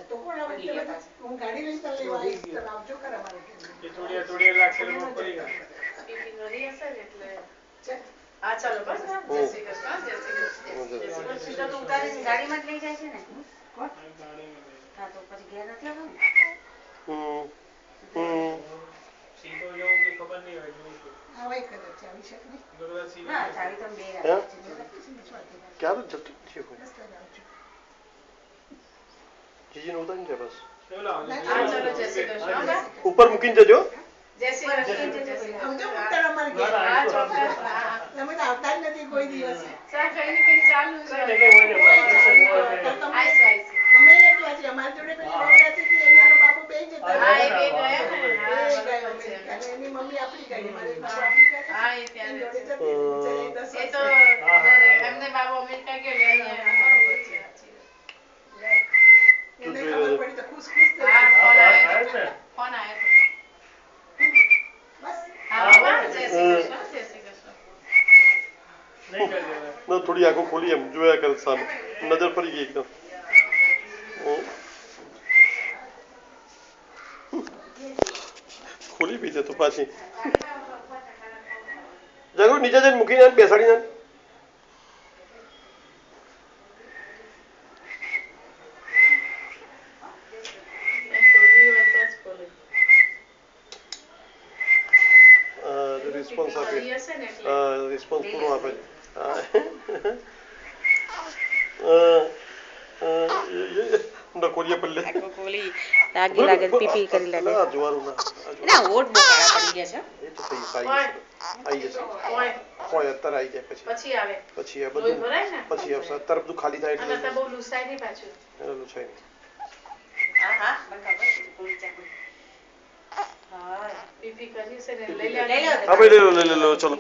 તો કોણ આવે એટલે બધા હું ગાડી લઈને તને લેવા આવીશ તો આવજો ખરા મારે કે એ થોડી લાખ સેલ પડી ગયા પીપી નરી હશે ને એટલે આ ચાલો બસ જય શ્રી કૃષ્ણ જય શ્રી કૃષ્ણ સીધા તો ઉતારીને ગાડીમાં જ લઈ જાય છે ને કોણ હા તો પછી ઘેર નથી આવવાનું સીધો જેવું કે ખબર નહીં હોય જોઈ આવે કદાચ આવી શકે નહીં હા ચાવી તો બે ક્યારે જતું થયું હોય જીજીને ઉતારી દે બસ હા ચાલો જય શ્રી કૃષ્ણ ઉપર મૂકીને જજો જય શ્રી કૃષ્ણ આવજો પુત્ર અમારે ઘેર હા ચોક્કસ તમે તો આવતા જ નથી કોઈ દિવસ સા કઈ ને કઈ ચાલુ છે આઈસ આઈસ અમે એકલા છીએ અમારી જોડે પેલી નવરાત્રી થી એનો બાબુ બે જતા હા એ બે ગયા ને હા હા એની મમ્મી આપણી ગાડી મારી બાબુ આપણી ગાડી હા એ ત્યાં જોડે જતી રહી. એ તો એમને બાબુ અમેરિકા ગયો ને અહીંયા બરોબર છે એને ખબર પડી તો ખુશ ખુશ થઈ હા ગઈ. ફોન આવ્યો બસ હા બાબા જય શ્રી કૃષ્ણ જય શ્રી કૃષ્ણ ના થોડી આંખો ખોલી એમ જોયા કરે સામે નજર પડી ગઈ એકદમ ખોલી બી છે તો પાછી જરૂર નીચે જઈને મૂકીને બેસાડી જાય રિસ્પોન્સ આપે રિસ્પોન્સ પૂરો આપે નકોરિયા પલ્લે કોલી લાગી લાગે પીપી કરી લે ના જોવાનું ના ઓટ બહુ કાળા પડી ગયા છે એ તો થઈ આવી જશે હોય અત્યારે આવી જાય પછી આવે પછી આ લોહી બધું ભરાય ને પછી આવશે અત્યારે બધું ખાલી થાય અને એટલે તો બહુ લૂસાય નહીં પાછું એને લૂછાય નહીં હા હા બરાબર કોલી ચાકુ હા પીપી કરી છે ને લઈ લઈ લો લે હા ભાઈ લઈ લો ચલો